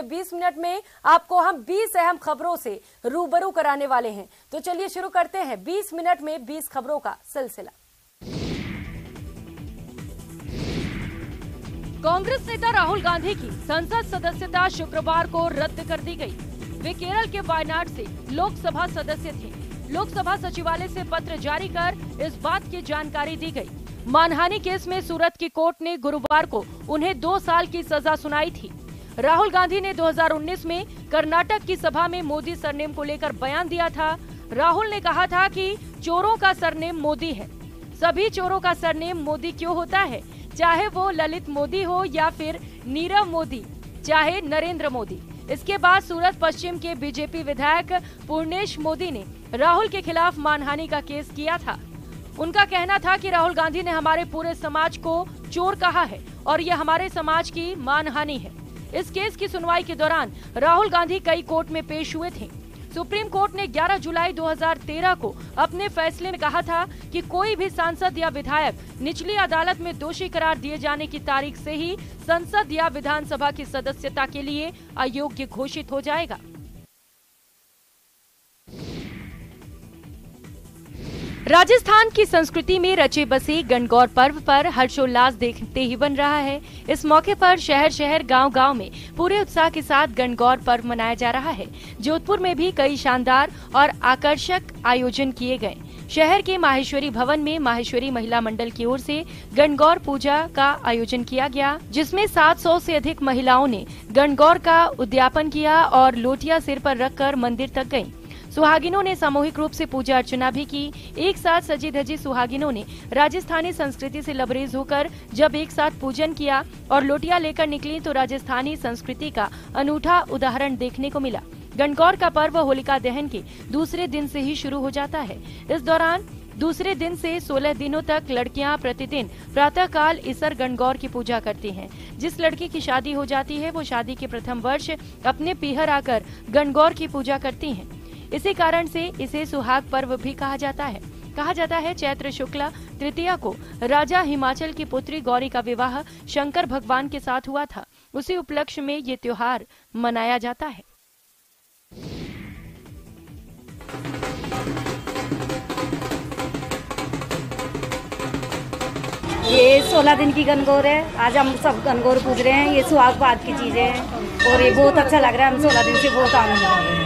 20 minute में आपको हम 20 अहम खबरों से रूबरू कराने वाले हैं। तो चलिए शुरू करते हैं 20 मिनट में 20 खबरों का सिलसिला। कांग्रेस नेता राहुल गांधी की संसद सदस्यता शुक्रवार को रद्द कर दी गई। वे केरल के वायनाड से लोकसभा सदस्य थे। लोकसभा सचिवालय से पत्र जारी कर इस बात की जानकारी दी गई। मानहानि केस में सूरत की कोर्ट ने गुरुवार को उन्हें 2 साल की सजा सुनाई थी। राहुल गांधी ने 2019 में कर्नाटक की सभा में मोदी सरनेम को लेकर बयान दिया था। राहुल ने कहा था कि चोरों का सरनेम मोदी है। सभी चोरों का सरनेम मोदी क्यों होता है, चाहे वो ललित मोदी हो या फिर नीरव मोदी, चाहे नरेंद्र मोदी। इसके बाद सूरत पश्चिम के बीजेपी विधायक पूर्णेश मोदी ने राहुल के खिलाफ मानहानि का केस किया था। उनका कहना था कि राहुल गांधी ने हमारे पूरे समाज को चोर कहा है और ये हमारे समाज की मानहानि है। इस केस की सुनवाई के दौरान राहुल गांधी कई कोर्ट में पेश हुए थे। सुप्रीम कोर्ट ने 11 जुलाई 2013 को अपने फैसले में कहा था कि कोई भी सांसद या विधायक निचली अदालत में दोषी करार दिए जाने की तारीख से ही संसद या विधानसभा की सदस्यता के लिए अयोग्य घोषित हो जाएगा। राजस्थान की संस्कृति में रचे बसे गणगौर पर्व पर हर्षोल्लास देखते ही बन रहा है। इस मौके पर शहर शहर गांव-गांव में पूरे उत्साह के साथ गणगौर पर्व मनाया जा रहा है। जोधपुर में भी कई शानदार और आकर्षक आयोजन किए गए। शहर के माहेश्वरी भवन में माहेश्वरी महिला मंडल की ओर से गणगौर पूजा का आयोजन किया गया, जिसमें 700 से अधिक महिलाओं ने गणगौर का उद्यापन किया और लोटिया सिर पर रखकर मंदिर तक गयीं। सुहागिनों ने सामूहिक रूप से पूजा अर्चना भी की। एक साथ सजी धजी सुहागिनों ने राजस्थानी संस्कृति से लबरेज होकर जब एक साथ पूजन किया और लोटिया लेकर निकली तो राजस्थानी संस्कृति का अनूठा उदाहरण देखने को मिला। गणगौर का पर्व होलिका दहन के दूसरे दिन से ही शुरू हो जाता है। इस दौरान दूसरे दिन से 16 दिनों तक लड़कियां प्रतिदिन प्रातःकाल इसर गणगौर की पूजा करती हैं। जिस लड़की की शादी हो जाती है वो शादी के प्रथम वर्ष अपने पीहर आकर गणगौर की पूजा करती हैं। इसी कारण से इसे सुहाग पर्व भी कहा जाता है। कहा जाता है चैत्र शुक्ला तृतीया को राजा हिमाचल की पुत्री गौरी का विवाह शंकर भगवान के साथ हुआ था। उसी उपलक्ष्य में ये त्योहार मनाया जाता है। ये 16 दिन की गणगौर है। आज हम सब गणगौर पूज रहे हैं। ये सुहाग पात की चीजें हैं और ये बहुत अच्छा लग रहा है। हम 16 दिन से बहुत आनंद आ रहे हैं।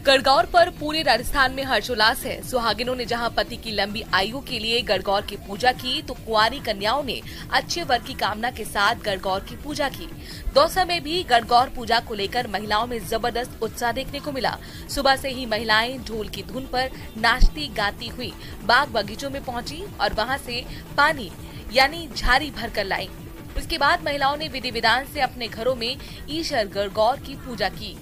गणगौर पर पूरे राजस्थान में हर्षोल्लास है। सुहागिनों ने जहां पति की लंबी आयु के लिए गणगौर की पूजा की तो कुंवारी कन्याओं ने अच्छे वर की कामना के साथ गणगौर की पूजा की। दौसा में भी गणगौर पूजा को लेकर महिलाओं में जबरदस्त उत्साह देखने को मिला। सुबह से ही महिलाएं ढोल की धुन पर नाचती गाती हुई बाग बगीचों में पहुंची और वहां से पानी यानी झारी भर कर लाई। उसके बाद महिलाओं ने विधि विधान से अपने घरों में ईश्वर गणगौर की पूजा की।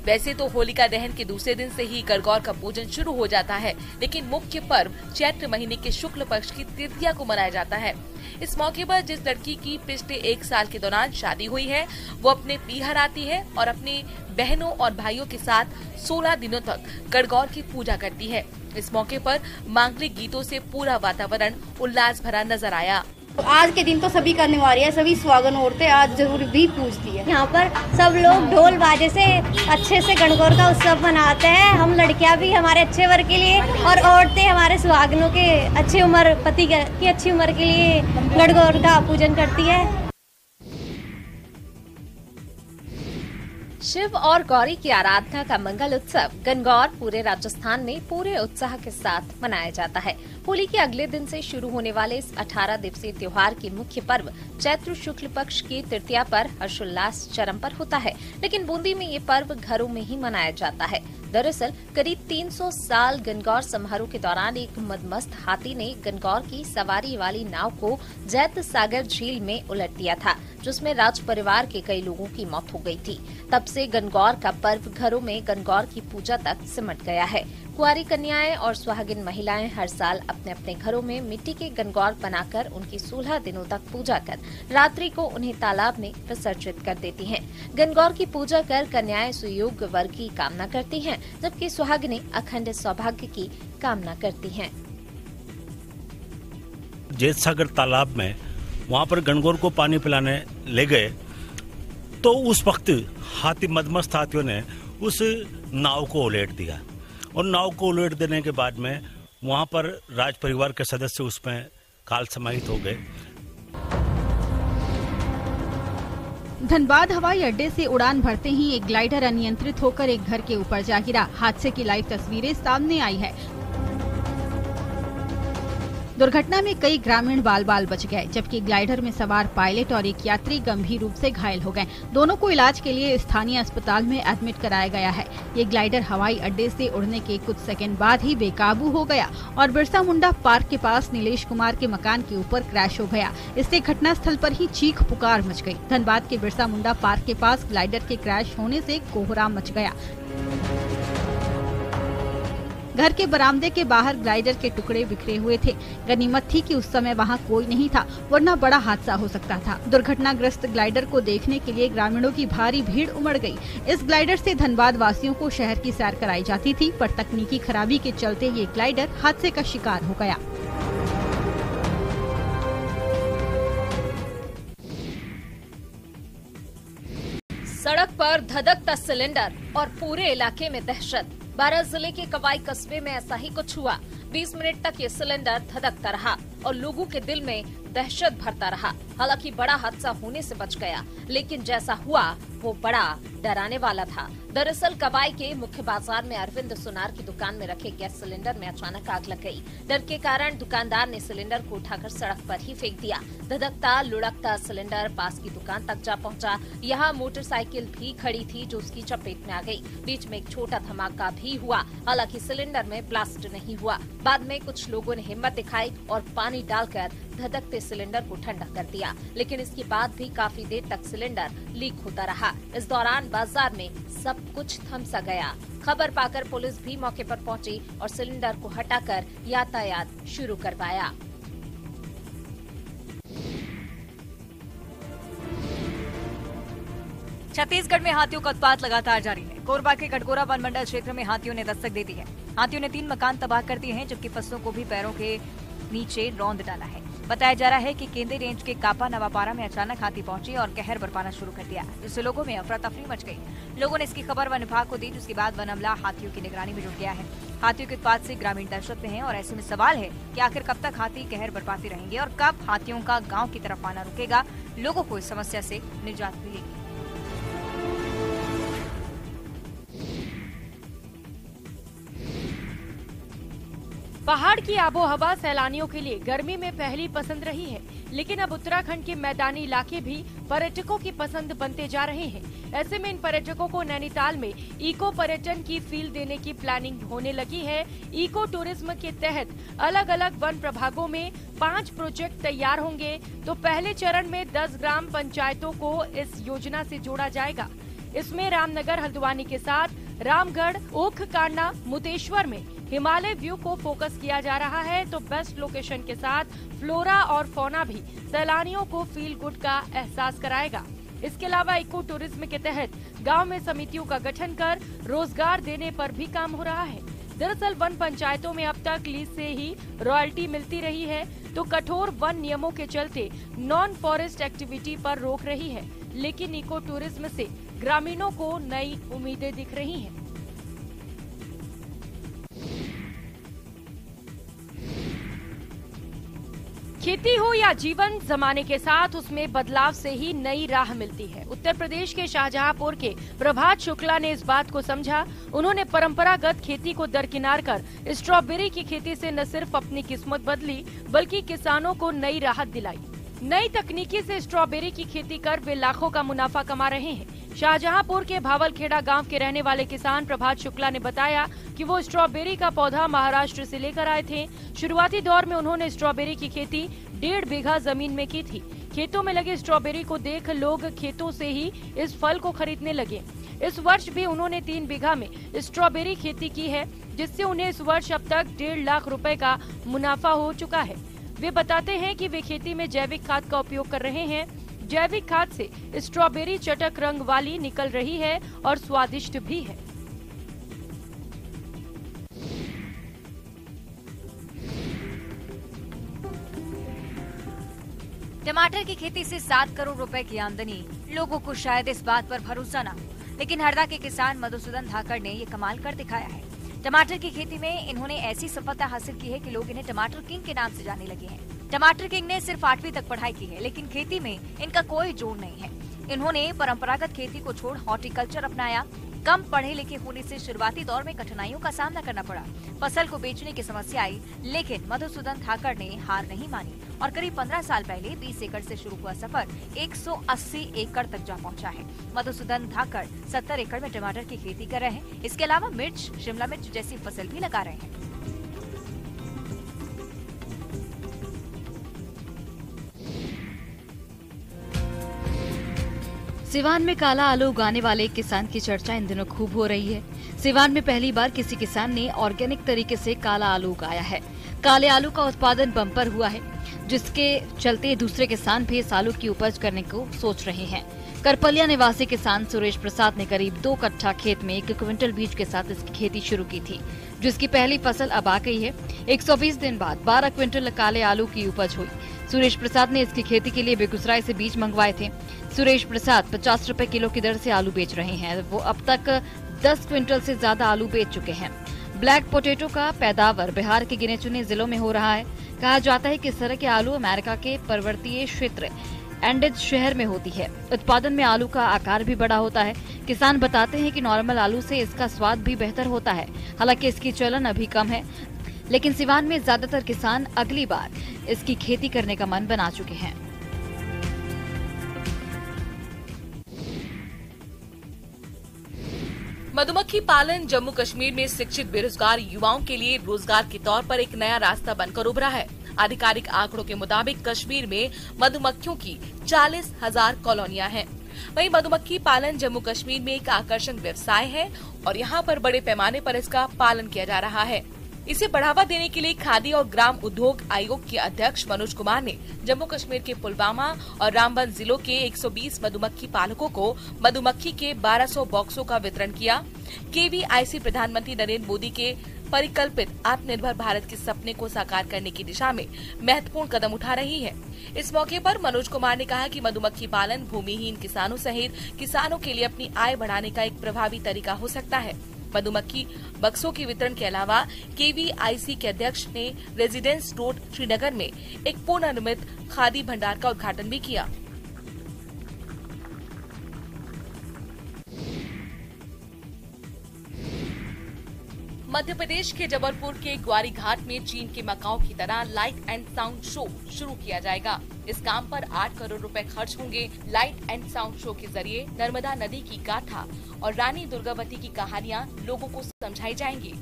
वैसे तो होलिका दहन के दूसरे दिन से ही गणगौर का पूजन शुरू हो जाता है, लेकिन मुख्य पर्व चैत्र महीने के शुक्ल पक्ष की तृतीया को मनाया जाता है। इस मौके पर जिस लड़की की पिछले 1 साल के दौरान शादी हुई है वो अपने पीहर आती है और अपने बहनों और भाइयों के साथ 16 दिनों तक गणगौर की पूजा करती है। इस मौके पर मांगलिक गीतों से पूरा वातावरण उल्लास भरा नजर आया। आज के दिन तो सभी करने वाली है। सभी सुहागन औरतें आज जरूर भी पूजती है। यहाँ पर सब लोग ढोल बाजे से अच्छे से गणगौर का उत्सव मनाते हैं। हम लड़कियाँ भी हमारे अच्छे वर्ग के लिए और औरतें हमारे सुहागनों के अच्छी उम्र पति की अच्छी उम्र के लिए गणगौर का पूजन करती है। शिव और गौरी की आराधना का मंगल उत्सव गणगौर पूरे राजस्थान में पूरे उत्साह के साथ मनाया जाता है। होली के अगले दिन से शुरू होने वाले इस 18 दिवसीय त्योहार की मुख्य पर्व चैत्र शुक्ल पक्ष की तृतीया पर हर्षोल्लास चरम पर होता है, लेकिन बूंदी में ये पर्व घरों में ही मनाया जाता है। दरअसल करीब 300 साल गणगौर समारोह के दौरान एक मदमस्त हाथी ने गणगौर की सवारी वाली नाव को जैत सागर झील में उलट दिया था, जिसमें राज परिवार के कई लोगों की मौत हो गई थी। तब से गणगौर का पर्व घरों में गणगौर की पूजा तक सिमट गया है। कुंवारी कन्याएं और सुहागिन महिलाएं हर साल अपने अपने घरों में मिट्टी के गणगौर बनाकर उनकी 16 दिनों तक पूजा कर रात्रि को उन्हें तालाब में विसर्जित कर देती हैं। गणगौर की पूजा कर कन्याएं सुयोग वर की कामना करती हैं, जबकि सुहागिनें अखंड सौभाग्य की कामना करती हैं। जैत सागर तालाब में वहाँ पर गणगौर को पानी पिलाने ले गए तो उस वक्त मदमस्त हाथियों ने उस नाव को उलट दिया और नाव को उलट देने के बाद में वहां पर राज परिवार के सदस्य उसमें काल समाहित हो गए। धनबाद हवाई अड्डे से उड़ान भरते ही एक ग्लाइडर अनियंत्रित होकर एक घर के ऊपर जा गिरा। हादसे की लाइव तस्वीरें सामने आई है। दुर्घटना में कई ग्रामीण बाल बाल बच गए, जबकि ग्लाइडर में सवार पायलट और एक यात्री गंभीर रूप से घायल हो गए। दोनों को इलाज के लिए स्थानीय अस्पताल में एडमिट कराया गया है। ये ग्लाइडर हवाई अड्डे से उड़ने के कुछ सेकंड बाद ही बेकाबू हो गया और बिरसा मुंडा पार्क के पास नीलेश कुमार के मकान के ऊपर क्रैश हो गया। इससे घटनास्थल पर ही चीख पुकार मच गई। धनबाद के बिरसा मुंडा पार्क के पास ग्लाइडर के क्रैश होने से कोहराम मच गया। घर के बरामदे के बाहर ग्लाइडर के टुकड़े बिखरे हुए थे। गनीमत थी कि उस समय वहां कोई नहीं था, वरना बड़ा हादसा हो सकता था। दुर्घटनाग्रस्त ग्लाइडर को देखने के लिए ग्रामीणों की भारी भीड़ उमड़ गई। इस ग्लाइडर से धनबाद वासियों को शहर की सैर कराई जाती थी, पर तकनीकी खराबी के चलते ये ग्लाइडर हादसे का शिकार हो गया। सड़क पर धधकता सिलेंडर और पूरे इलाके में दहशत। बारां जिले के कवाई कस्बे में ऐसा ही कुछ हुआ। 20 मिनट तक ये सिलेंडर धधकता रहा और लोगों के दिल में दहशत भरता रहा। हालांकि बड़ा हादसा होने से बच गया, लेकिन जैसा हुआ वो बड़ा डराने वाला था। दरअसल कवाई के मुख्य बाजार में अरविंद सुनार की दुकान में रखे गैस सिलेंडर में अचानक आग लग गई। डर के कारण दुकानदार ने सिलेंडर को उठाकर सड़क पर ही फेंक दिया। धधकता लुढ़कता सिलेंडर पास की दुकान तक जा पहुंचा। यहाँ मोटरसाइकिल भी खड़ी थी जो उसकी चपेट में आ गई। बीच में एक छोटा धमाका भी हुआ। हालांकि सिलेंडर में ब्लास्ट नहीं हुआ। बाद में कुछ लोगों ने हिम्मत दिखाई और पानी डालकर धधकते सिलेंडर को ठंडा कर दिया, लेकिन इसके बाद भी काफी देर तक सिलेंडर लीक होता रहा। इस दौरान बाजार में सब कुछ थम सा गया। खबर पाकर पुलिस भी मौके पर पहुंची और सिलेंडर को हटाकर यातायात शुरू करवाया। छत्तीसगढ़ में हाथियों का उत्पात लगातार जारी है। कोरबा के कटकोरा वन मंडल क्षेत्र में हाथियों ने दस्तक दे दी है। हाथियों ने 3 मकान तबाह कर दिए हैं, जबकि फसलों को भी पैरों के नीचे रौंद डाला है। बताया जा रहा है कि केंद्री रेंज के कापा नवापारा में अचानक हाथी पहुंचे और कहर बरपाना शुरू कर दिया, जिससे लोगों में अफरा तफरी मच गई। लोगों ने इसकी खबर वन विभाग को दी, जिसके बाद वन अमला हाथियों की निगरानी में जुट गया है। हाथियों के उत्पात से ग्रामीण दहशत में हैं और ऐसे में सवाल है कि आखिर कब तक हाथी कहर बरपाते रहेंगे और कब हाथियों का गाँव की तरफ आना रुकेगा। लोगों को इस समस्या से निजात मिलेगी। पहाड़ की आबोहवा सैलानियों के लिए गर्मी में पहली पसंद रही है, लेकिन अब उत्तराखंड के मैदानी इलाके भी पर्यटकों की पसंद बनते जा रहे हैं। ऐसे में इन पर्यटकों को नैनीताल में इको पर्यटन की फील देने की प्लानिंग होने लगी है। इको टूरिज्म के तहत अलग अलग वन प्रभागों में 5 प्रोजेक्ट तैयार होंगे। तो पहले चरण में 10 ग्राम पंचायतों को इस योजना से जोड़ा जाएगा। इसमें रामनगर हल्द्वानी के साथ रामगढ़, ओख कांडा, मुतेश्वर में हिमालय व्यू को फोकस किया जा रहा है। तो बेस्ट लोकेशन के साथ फ्लोरा और फौना भी सैलानियों को फील गुड का एहसास कराएगा। इसके अलावा इको टूरिज्म के तहत गांव में समितियों का गठन कर रोजगार देने पर भी काम हो रहा है। दरअसल वन पंचायतों में अब तक लीज से ही रॉयल्टी मिलती रही है, तो कठोर वन नियमों के चलते नॉन फॉरेस्ट एक्टिविटी पर रोक रही है। लेकिन इको टूरिज्म से ग्रामीणों को नई उम्मीदें दिख रही हैं। खेती हो या जीवन, जमाने के साथ उसमें बदलाव से ही नई राह मिलती है। उत्तर प्रदेश के शाहजहांपुर के प्रभात शुक्ला ने इस बात को समझा। उन्होंने परंपरागत खेती को दरकिनार कर स्ट्रॉबेरी की खेती से न सिर्फ अपनी किस्मत बदली, बल्कि किसानों को नई राहत दिलाई। नई तकनीकी से स्ट्रॉबेरी की खेती कर वे लाखों का मुनाफा कमा रहे हैं। शाहजहांपुर के भावलखेड़ा गांव के रहने वाले किसान प्रभात शुक्ला ने बताया कि वो स्ट्रॉबेरी का पौधा महाराष्ट्र से लेकर आए थे। शुरुआती दौर में उन्होंने स्ट्रॉबेरी की खेती 1.5 बीघा जमीन में की थी। खेतों में लगे स्ट्रॉबेरी को देख लोग खेतों से ही इस फल को खरीदने लगे। इस वर्ष भी उन्होंने 3 बीघा में स्ट्रॉबेरी खेती की है, जिससे उन्हें इस वर्ष अब तक 1.5 लाख रुपए का मुनाफा हो चुका है। वे बताते हैं कि वे खेती में जैविक खाद का उपयोग कर रहे हैं। जैविक खाद से स्ट्रॉबेरी चटक रंग वाली निकल रही है और स्वादिष्ट भी है। टमाटर की खेती से 7 करोड़ रुपए की आमदनी, लोगों को शायद इस बात पर भरोसा न हो, लेकिन हरदा के किसान मधुसूदन धाकड़ ने ये कमाल कर दिखाया है। टमाटर की खेती में इन्होंने ऐसी सफलता हासिल की है कि लोग इन्हें टमाटर किंग के नाम से जानने लगे हैं। टमाटर किंग ने सिर्फ 8वीं तक पढ़ाई की है, लेकिन खेती में इनका कोई जोड़ नहीं है। इन्होंने परंपरागत खेती को छोड़ हॉर्टिकल्चर अपनाया। कम पढ़े लिखे होने से शुरुआती दौर में कठिनाइयों का सामना करना पड़ा, फसल को बेचने की समस्या आई, लेकिन मधुसूदन धाकड़ ने हार नहीं मानी और करीब 15 साल पहले 20 एकड़ से शुरू हुआ सफर 180 एकड़ तक जा पहुंचा है। मधुसूदन धाकड़ 70 एकड़ में टमाटर की खेती कर रहे हैं। इसके अलावा मिर्च, शिमला मिर्च जैसी फसल भी लगा रहे हैं। सिवान में काला आलू उगाने वाले एक किसान की चर्चा इन दिनों खूब हो रही है। सिवान में पहली बार किसी किसान ने ऑर्गेनिक तरीके से काला आलू उगाया है। काले आलू का उत्पादन बम्पर हुआ है, जिसके चलते दूसरे किसान भी इस आलू की उपज करने को सोच रहे हैं। करपलिया निवासी किसान सुरेश प्रसाद ने करीब 2 कट्ठा खेत में 1 क्विंटल बीज के साथ इसकी खेती शुरू की थी, जिसकी पहली फसल अब आ गई है। 120 दिन बाद 12 क्विंटल काले आलू की उपज हुई। सुरेश प्रसाद ने इसकी खेती के लिए बेगूसराय से बीज मंगवाए थे। सुरेश प्रसाद 50 रुपए किलो की दर से आलू बेच रहे हैं। वो अब तक 10 क्विंटल से ज्यादा आलू बेच चुके हैं। ब्लैक पोटैटो का पैदावार बिहार के गिने चुने जिलों में हो रहा है। कहा जाता है कि इस तरह के आलू अमेरिका के पर्वतीय क्षेत्र एंडेज शहर में होती है। उत्पादन में आलू का आकार भी बड़ा होता है। किसान बताते हैं कि नॉर्मल आलू से इसका स्वाद भी बेहतर होता है। हालांकि इसकी चलन अभी कम है, लेकिन सिवान में ज्यादातर किसान अगली बार इसकी खेती करने का मन बना चुके हैं। मधुमक्खी पालन जम्मू कश्मीर में शिक्षित बेरोजगार युवाओं के लिए रोजगार के तौर पर एक नया रास्ता बनकर उभरा है। आधिकारिक आंकड़ों के मुताबिक कश्मीर में मधुमक्खियों की 40,000 कॉलोनियां हैं। वहीं मधुमक्खी पालन जम्मू कश्मीर में एक आकर्षक व्यवसाय है और यहाँ पर बड़े पैमाने पर इसका पालन किया जा रहा है। इसे बढ़ावा देने के लिए खादी और ग्राम उद्योग आयोग के अध्यक्ष मनोज कुमार ने जम्मू कश्मीर के पुलवामा और रामबन जिलों के 120 मधुमक्खी पालकों को मधुमक्खी के 1200 बॉक्सों का वितरण किया। केवीआईसी प्रधानमंत्री नरेंद्र मोदी के परिकल्पित आत्मनिर्भर भारत के सपने को साकार करने की दिशा में महत्वपूर्ण कदम उठा रही है। इस मौके पर मनोज कुमार ने कहा कि मधुमक्खी पालन भूमिहीन किसानों सहित किसानों के लिए अपनी आय बढ़ाने का एक प्रभावी तरीका हो सकता है। मधुमक्खी बक्सों के वितरण के अलावा केवीआईसी के अध्यक्ष ने रेजिडेंस रोड श्रीनगर में एक पुनर्निर्मित खादी भंडार का उद्घाटन भी किया। मध्य प्रदेश के जबलपुर के ग्वारी घाट में चीन के मकाओ की तरह लाइट एंड साउंड शो शुरू किया जाएगा। इस काम पर 8 करोड़ रुपए खर्च होंगे। लाइट एंड साउंड शो के जरिए नर्मदा नदी की गाथा और रानी दुर्गावती की कहानियां लोगों को समझाई जाएंगी।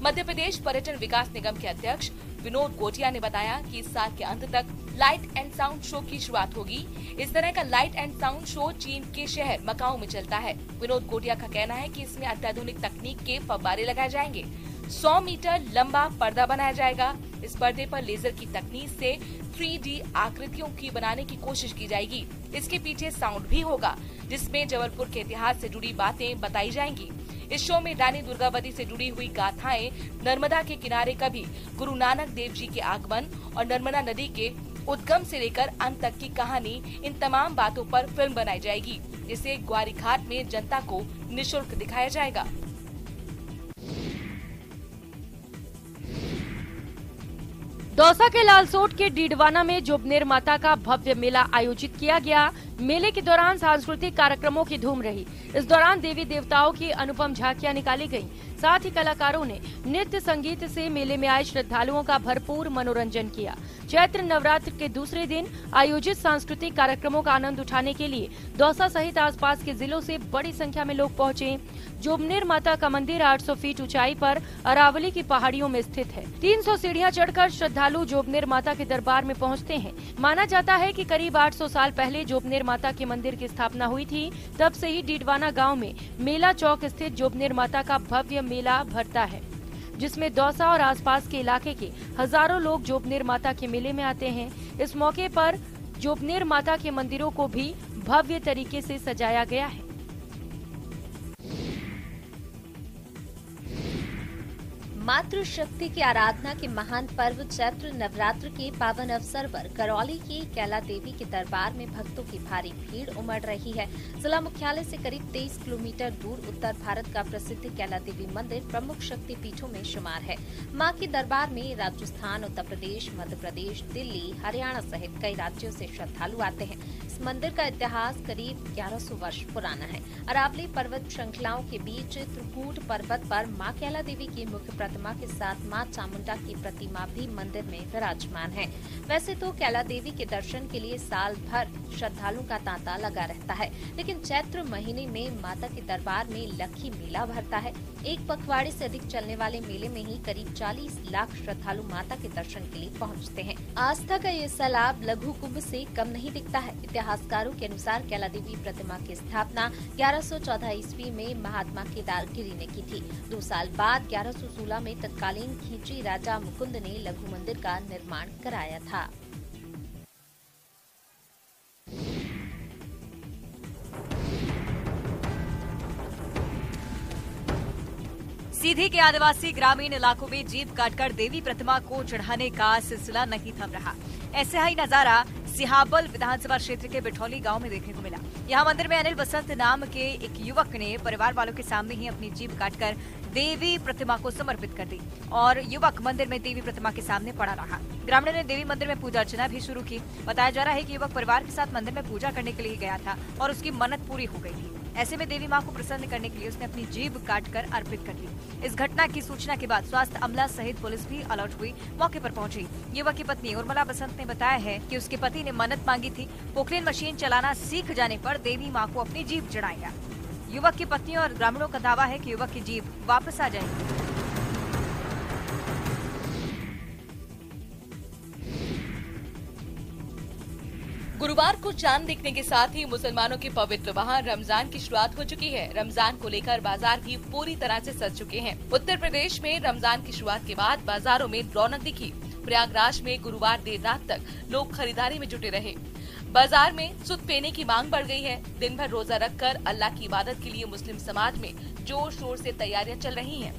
मध्य प्रदेश पर्यटन विकास निगम के अध्यक्ष विनोद गोटिया ने बताया कि इस साल के अंत तक लाइट एंड साउंड शो की शुरुआत होगी। इस तरह का लाइट एंड साउंड शो चीन के शहर मकाओ में चलता है। विनोद गोटिया का कहना है कि इसमें अत्याधुनिक तकनीक के फव्वारे लगाए जाएंगे। 100 मीटर लंबा पर्दा बनाया जाएगा। इस पर्दे पर लेजर की तकनीक से 3D आकृतियों की बनाने की कोशिश की जाएगी। इसके पीछे साउंड भी होगा, जिसमें जबलपुर के इतिहास से जुड़ी बातें बताई जाएंगी। इस शो में रानी दुर्गावती से जुड़ी हुई गाथाएं, नर्मदा के किनारे कभी गुरु नानक देव जी के आगमन और नर्मदा नदी के उद्गम से लेकर अंत तक की कहानी, इन तमाम बातों पर फिल्म बनाई जाएगी, जिसे ग्वारी घाट में जनता को निःशुल्क दिखाया जाएगा। दौसा के लालसोट के डीडवाना में जोबनेर माता का भव्य मेला आयोजित किया गया। मेले के दौरान सांस्कृतिक कार्यक्रमों की धूम रही। इस दौरान देवी देवताओं की अनुपम झांकियां निकाली गईं। साथ ही कलाकारों ने नृत्य संगीत से मेले में आए श्रद्धालुओं का भरपूर मनोरंजन किया। चैत्र नवरात्र के दूसरे दिन आयोजित सांस्कृतिक कार्यक्रमों का आनंद उठाने के लिए दौसा सहित आसपास के जिलों से बड़ी संख्या में लोग पहुंचे। जोबनेर माता का मंदिर 800 फीट ऊंचाई पर अरावली की पहाड़ियों में स्थित है। 300 सीढ़ियां चढ़कर श्रद्धालु जोबनेर माता के दरबार में पहुंचते हैं। माना जाता है कि करीब 800 साल पहले जोबनेर माता के मंदिर की स्थापना हुई थी। तब से ही डीडवाना गांव में मेला चौक स्थित जोबनेर माता का भव्य मेला भरता है, जिसमें दौसा और आसपास के इलाके के हजारों लोग जोबनेर माता के मेले में आते हैं। इस मौके पर जोबनेर माता के मंदिरों को भी भव्य तरीके से सजाया गया है। मातृशक्ति की आराधना के महान पर्व चैत्र नवरात्र के पावन अवसर पर करौली की कैला देवी के दरबार में भक्तों की भारी भीड़ उमड़ रही है। जिला मुख्यालय से करीब 23 किलोमीटर दूर उत्तर भारत का प्रसिद्ध कैला देवी मंदिर प्रमुख शक्ति पीठों में शुमार है। मां के दरबार में राजस्थान, उत्तर प्रदेश, मध्य प्रदेश, दिल्ली, हरियाणा सहित कई राज्यों से श्रद्धालु आते हैं। इस मंदिर का इतिहास करीब 1100 वर्ष पुराना है। अरावली पर्वत श्रृंखलाओं के बीच त्रिकूट पर्वत पर मां कैला देवी की मुख्य प्रतिमा के साथ मां चामुंडा की प्रतिमा भी मंदिर में विराजमान है। वैसे तो कैला देवी के दर्शन के लिए साल भर श्रद्धालुओं का तांता लगा रहता है, लेकिन चैत्र महीने में माता के दरबार में लखी मेला भरता है। एक पखवाड़े से अधिक चलने वाले मेले में ही करीब 40 लाख श्रद्धालु माता के दर्शन के लिए पहुंचते हैं। आस्था का ये सैलाब लघु कुंभ से कम नहीं दिखता है। इतिहासकारों के अनुसार कैला देवी प्रतिमा की स्थापना 1114 ईस्वी में महात्मा केदारगिरी ने की थी। 2 साल बाद 1116 में तत्कालीन खींची राजा मुकुंद ने लघु मंदिर का निर्माण कराया था। सीधी के आदिवासी ग्रामीण इलाकों में जीप काटकर देवी प्रतिमा को चढ़ाने का सिलसिला नहीं थम रहा। ऐसा ही नजारा सिहाबल विधानसभा क्षेत्र के बिठौली गांव में देखने को मिला। यहां मंदिर में अनिल बसंत नाम के एक युवक ने परिवार वालों के सामने ही अपनी जीप काटकर देवी प्रतिमा को समर्पित कर दी और युवक मंदिर में देवी प्रतिमा के सामने पड़ा रहा। ग्रामीणों ने देवी मंदिर में पूजा अर्चना भी शुरू की। बताया जा रहा है कि युवक परिवार के साथ मंदिर में पूजा करने के लिए गया था और उसकी मन्नत पूरी हो गई थी। ऐसे में देवी मां को प्रसन्न करने के लिए उसने अपनी जीभ काटकर अर्पित कर दी। इस घटना की सूचना के बाद स्वास्थ्य अमला सहित पुलिस भी अलर्ट हुई, मौके पर पहुंची। युवक की पत्नी उर्मिला बसंत ने बताया है कि उसके पति ने मन्नत मांगी थी, पोकलेन मशीन चलाना सीख जाने पर देवी मां को अपनी जीभ चढ़ाएगा। युवक की पत्नी और ग्रामीणों का दावा है कि युवक की जीभ वापस आ जाएगी। गुरुवार को चांद दिखने के साथ ही मुसलमानों के पवित्र माह रमजान की शुरुआत हो चुकी है। रमजान को लेकर बाजार भी पूरी तरह से सज चुके हैं। उत्तर प्रदेश में रमजान की शुरुआत के बाद बाजारों में रौनक दिखी। प्रयागराज में गुरुवार देर रात तक लोग खरीदारी में जुटे रहे। बाजार में सुध पीने की मांग बढ़ गई है। दिन भर रोजा रखकर अल्लाह की इबादत के लिए मुस्लिम समाज में जोर शोर से तैयारियां चल रही हैं।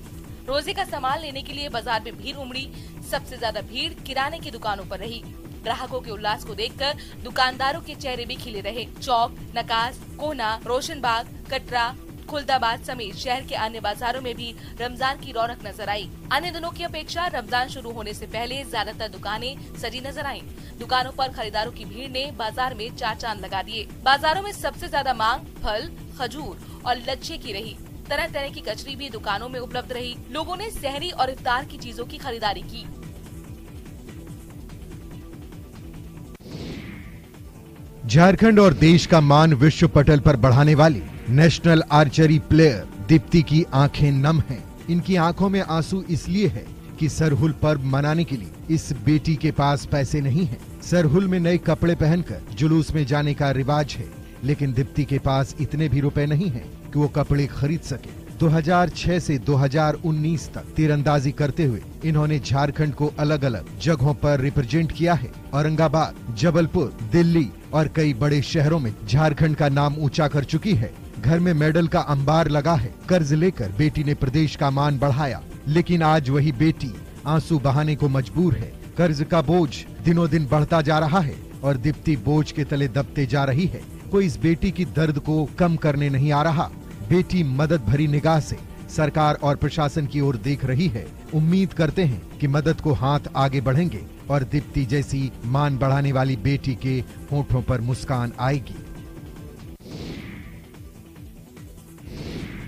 रोजे का सामान लेने के लिए बाजार में भीड़ उमड़ी। सबसे ज्यादा भीड़ किराने की दुकानों पर रही। ग्राहकों के उल्लास को देखकर दुकानदारों के चेहरे भी खिले रहे। चौक, नकास, कोहना, रोशनबाग, कटरा, खुलदाबाद समेत शहर के अन्य बाजारों में भी रमजान की रौनक नजर आई। अन्य दिनों की अपेक्षा रमजान शुरू होने से पहले ज्यादातर दुकानें सजी नजर आईं। दुकानों पर खरीदारों की भीड़ ने बाजार में 4 चांद लगा दिए। बाजारों में सबसे ज्यादा मांग फल, खजूर और लच्छे की रही। तरह तरह की कचरी भी दुकानों में उपलब्ध रही। लोगों ने सहरी और इफ्तार की चीजों की खरीदारी की। झारखंड और देश का मान विश्व पटल पर बढ़ाने वाली नेशनल आर्चरी प्लेयर दीप्ति की आंखें नम हैं। इनकी आंखों में आंसू इसलिए है कि सरहुल पर्व मनाने के लिए इस बेटी के पास पैसे नहीं हैं। सरहुल में नए कपड़े पहनकर जुलूस में जाने का रिवाज है, लेकिन दीप्ति के पास इतने भी रुपए नहीं हैं कि वो कपड़े खरीद सके। 2006 से 2019 तक तीरंदाजी करते हुए इन्होंने झारखंड को अलग अलग जगहों पर रिप्रेजेंट किया है। औरंगाबाद, जबलपुर, दिल्ली और कई बड़े शहरों में झारखंड का नाम ऊंचा कर चुकी है। घर में मेडल का अंबार लगा है। कर्ज लेकर बेटी ने प्रदेश का मान बढ़ाया, लेकिन आज वही बेटी आंसू बहाने को मजबूर है। कर्ज का बोझ दिनों दिन बढ़ता जा रहा है और दीप्ति बोझ के तले दबते जा रही है। कोई इस बेटी की दर्द को कम करने नहीं आ रहा। बेटी मदद भरी निगाह से सरकार और प्रशासन की ओर देख रही है। उम्मीद करते हैं कि मदद को हाथ आगे बढ़ेंगे और दीप्ति जैसी मान बढ़ाने वाली बेटी के होठों पर मुस्कान आएगी।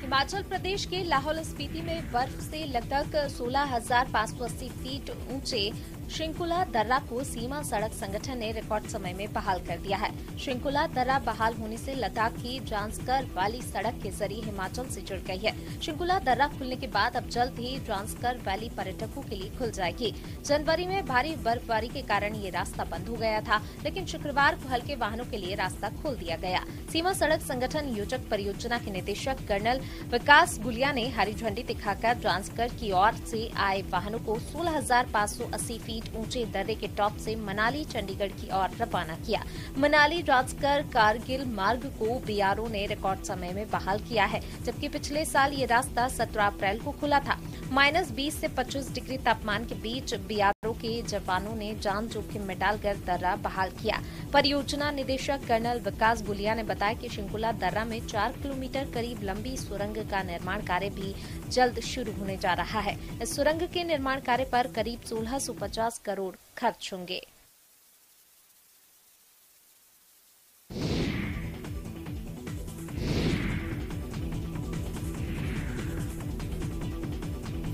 हिमाचल प्रदेश के लाहौल स्पीति में बर्फ से लगभग 16,580 फीट ऊंचे श्रृंखला दर्रा को सीमा सड़क संगठन ने रिकॉर्ड समय में बहाल कर दिया है। श्रृंखला दर्रा बहाल होने से लद्दाख की ट्रांसकर वैली सड़क के जरिए हिमाचल से जुड़ गई है। श्रृंखला दर्रा खुलने के बाद अब जल्द ही ट्रांसकर वैली पर्यटकों के लिए खुल जाएगी। जनवरी में भारी बर्फबारी के कारण ये रास्ता बंद हो गया था, लेकिन शुक्रवार को हल्के वाहनों के लिए रास्ता खोल दिया गया। सीमा सड़क संगठन योजक परियोजना के निदेशक कर्नल विकास गुलिया ने हरी झंडी दिखाकर ट्रांसकर की ओर से आए वाहनों को 16,580 फीट फीट ऊंचे दर्रे के टॉप से मनाली चंडीगढ़ की ओर रवाना किया। मनाली राजकर कारगिल मार्ग को बीआरओ ने रिकॉर्ड समय में बहाल किया है, जबकि पिछले साल ये रास्ता 17 अप्रैल को खुला था। -20 से 25 डिग्री तापमान के बीच बीआरओ के जवानों ने जान जोखिम में डालकर दर्रा बहाल किया। परियोजना निदेशक कर्नल विकास गुलिया ने बताया कि शिंकुला दर्रा में 4 किलोमीटर करीब लंबी सुरंग का निर्माण कार्य भी जल्द शुरू होने जा रहा है। इस सुरंग के निर्माण कार्य पर करीब 1650 करोड़ खर्च होंगे।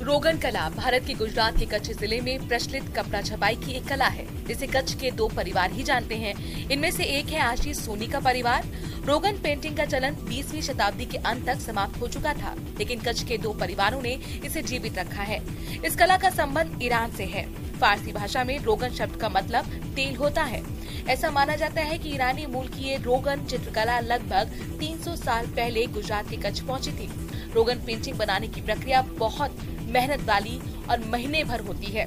रोगन कला भारत के गुजरात के कच्छ जिले में प्रचलित कपड़ा छपाई की एक कला है, जिसे कच्छ के 2 परिवार ही जानते हैं। इनमें से एक है आशीष सोनी का परिवार। रोगन पेंटिंग का चलन 20वीं शताब्दी के अंत तक समाप्त हो चुका था, लेकिन कच्छ के 2 परिवारों ने इसे जीवित रखा है। इस कला का संबंध ईरान से है। फारसी भाषा में रोगन शब्द का मतलब तेल होता है। ऐसा माना जाता है कि ईरानी मूल की ये रोगन चित्रकला लगभग 300 साल पहले गुजरात के कच्छ पहुंची थी। रोगन पेंटिंग बनाने की प्रक्रिया बहुत मेहनत वाली और महीने भर होती है।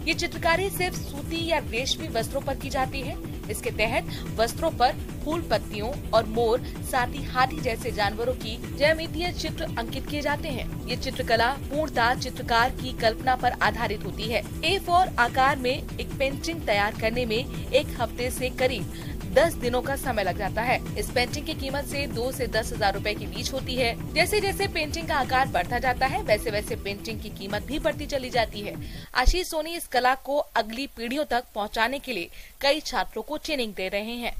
ये चित्रकारी सिर्फ सूती या रेशमी वस्त्रों पर की जाती है। इसके तहत वस्त्रों पर फूल पत्तियों और मोर, साथ ही हाथी जैसे जानवरों की ज्यामितीय चित्र अंकित किए जाते हैं। ये चित्रकला पूर्णतः चित्रकार की कल्पना पर आधारित होती है। A4 आकार में एक पेंटिंग तैयार करने में 1 हफ्ते से करीब 10 दिनों का समय लग जाता है। इस पेंटिंग की कीमत से 2 से 10,000 रुपए के बीच होती है। जैसे जैसे पेंटिंग का आकार बढ़ता जाता है, वैसे वैसे पेंटिंग की कीमत भी बढ़ती चली जाती है। आशीष सोनी इस कला को अगली पीढ़ियों तक पहुंचाने के लिए कई छात्रों को ट्रेनिंग दे रहे हैं।